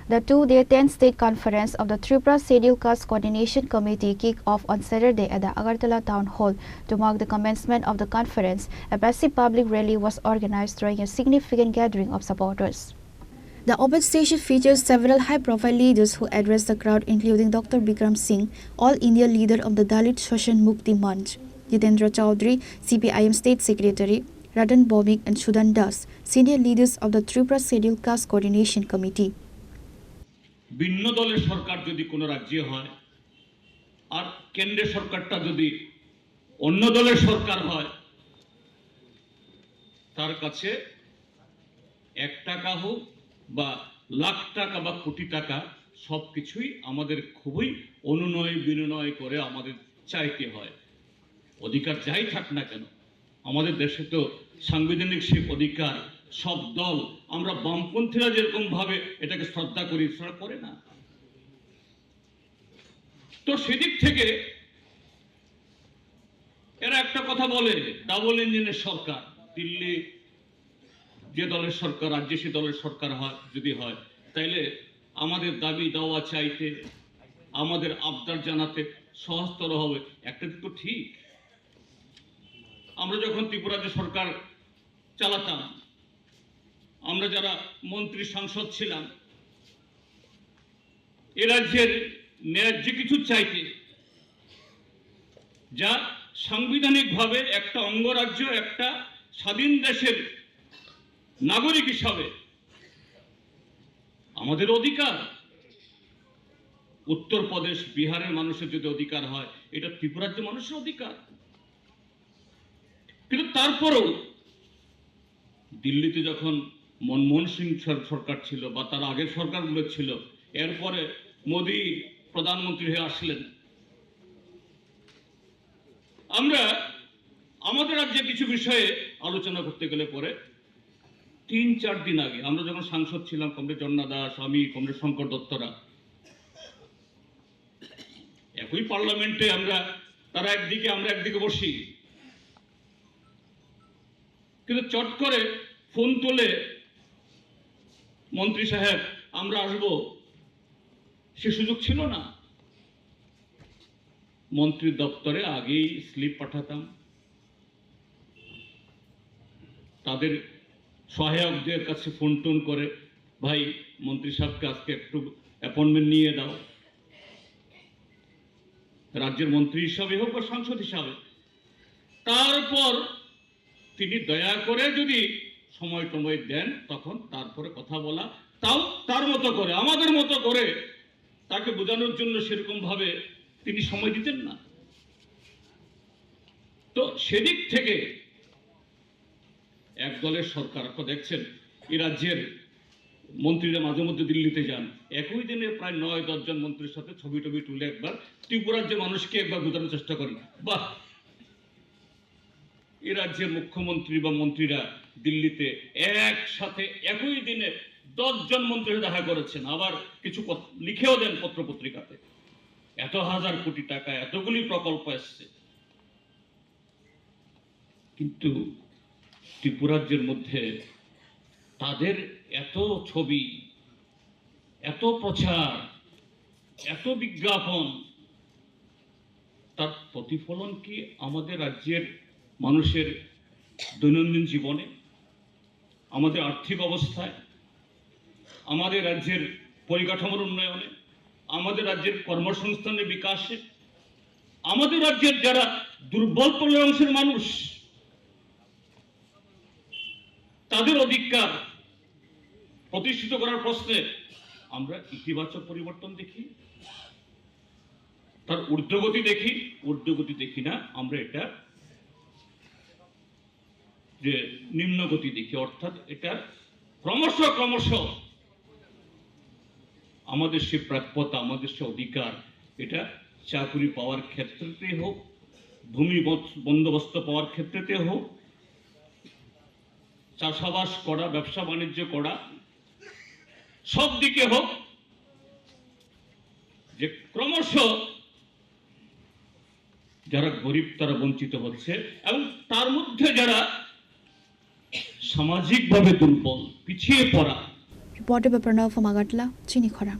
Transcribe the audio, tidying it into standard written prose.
The two-day 10th State Conference of the Tripura Scheduled Caste Coordination Committee kicked off on Saturday at the Agartala Town Hall. To mark the commencement of the conference, a massive public rally was organized during a significant gathering of supporters. The open station features several high-profile leaders who addressed the crowd, including Dr. Bikram Singh, All India leader of the Dalit Shoshan Mukti Manch, Jitendra Chaudhary, CPIM State Secretary, Radan Bhomik and Sudan Das, senior leaders of the Tripura Scheduled Caste Coordination Committee. ভিন্ন দলের সরকার যদি কোনো রাজ্যে হয় আর কেন্দ্রের সরকারটা যদি অন্য দলের সরকার হয় তার কাছে 1 টাকা হোক বা লাখ টাকা বা কোটি টাকা সবকিছুই আমাদের খুবই অনুনয় বিনয় করে আমাদের চাইতে হয়। অধিকার যাই থাক না কেন আমাদের দেশে তো সাংবিধানিক সেই অধিকার সব দল আমরা বামপন্থীরা যেরকম ভাবে এটাকে শ্রদ্ধা করি সেটা করে না। তো সেদিক থেকে এরা একটা কথা বলে ডাবল ইঞ্জিনের সরকার, দিল্লি যে দলের সরকার রাজ্যে সে দলের সরকার হয় যদি হয় তাইলে আমাদের দাবি দাওয়া চাইতে আমাদের আবদার জানাতে সহজতর হবে। একটা দিক তো ঠিক, আমরা যখন ত্রিপুরা যে সরকার চালাতাম আমরা যারা মন্ত্রী সাংসদ ছিলাম এ রাজ্যের ন্যায্য কিছু চাইতে যা সাংবিধানিকভাবে একটা অঙ্গরাজ্য একটা স্বাধীন দেশের নাগরিক হিসাবে আমাদের অধিকার। উত্তরপ্রদেশ বিহারের মানুষের যদি অধিকার হয় এটা ত্রিপুরার যে মানুষের অধিকার। কিন্তু তারপরেও দিল্লিতে যখন মনমোহন সিং সরকার ছিল বা তার আগের সরকারগুলো ছিল, এরপরে মোদী প্রধানমন্ত্রী হয়ে আসলেন, আমরা আমাদের রাজ্যে কিছু বিষয়ে আলোচনা করতে গেলে পরে 3-4 দিন আগে আমরা যখন সাংসদ ছিলাম কমরেড জন্না দাস আমি কমরেড শঙ্কর দত্তরা একই পার্লামেন্টে আমরা তারা একদিকে আমরা একদিকে বসি, কিন্তু চট করে ফোন তুলে মন্ত্রী সাহেব আমরা আসব সে সুযোগ ছিল না। মন্ত্রী দপ্তরে আগেই স্লিপ পাঠাতাম, তাদের সহায়কদের কাছে ফোন টোন করে ভাই মন্ত্রী সাহেবকে আজকে একটু অ্যাপয়েন্টমেন্ট নিয়ে দাও, রাজ্যের মন্ত্রী হিসাবে হোক বা সাংসদ হিসাবে। তারপর তিনি দয়া করে যদি সময় টময় দেন তখন তারপরে কথা বলা, তাও তার মতো করে আমাদের মতো করে তাকে বোঝানোর জন্য সেরকম ভাবে তিনি সময় দিতেন না। তো সেদিক থেকে এক দলের সরকার আপনারা দেখছেন এই রাজ্যের মন্ত্রীরা মাঝে মধ্যে দিল্লিতে যান, একই দিনে প্রায় 9-10 জন মন্ত্রীর সাথে ছবি টবি তুলে একবার ত্রিপুরার যে মানুষকে একবার বোঝানোর চেষ্টা করেন। বাহ, এই রাজ্যের মুখ্যমন্ত্রী বা মন্ত্রীরা দিল্লিতে একসাথে একই দিনে 10 জন মন্ত্রী দেখা করেছেন, আবার কিছু লিখেও দেন পত্র পত্রিকাতে এত হাজার কোটি টাকা এতগুলি প্রকল্প আসছে। কিন্তু ত্রিপুরাজ্যের মধ্যে তাদের এত ছবি এত প্রচার এত বিজ্ঞাপন, তার প্রতিফলন কি আমাদের রাজ্যের মানুষের দৈনন্দিন জীবনে, আমাদের আর্থিক অবস্থায়, আমাদের রাজ্যের পরিকাঠামোর উন্নয়নে, আমাদের রাজ্যের কর্মসংস্থানের বিকাশে, আমাদের রাজ্যের যারা দুর্বল অংশের মানুষ তাদের অধিকার প্রতিষ্ঠিত করার প্রশ্নে আমরা ইতিবাচক পরিবর্তন দেখি, তার ঊর্ধ্বগতি দেখি না, আমরা এটা যে নিম্নগতি দেখি, অর্থাৎ এটা ক্রমশ আমাদের সে প্রাপ্যতা আমাদের সে অধিকার, এটা চাকরি পাওয়ার ক্ষেত্রেতে হোক, ভূমি বন্দোবস্ত পাওয়ার ক্ষেত্রেতে হোক, চাষাবাস করা, ব্যবসা বাণিজ্য করা, সব দিকে হোক, যে ক্রমশ যারা গরিব তারা বঞ্চিত হচ্ছে এবং তার মধ্যে যারা সামাজিকভাবে দুর্বল পিছিয়ে পড়া Reported by Pranav from Agartala, Chini Khora.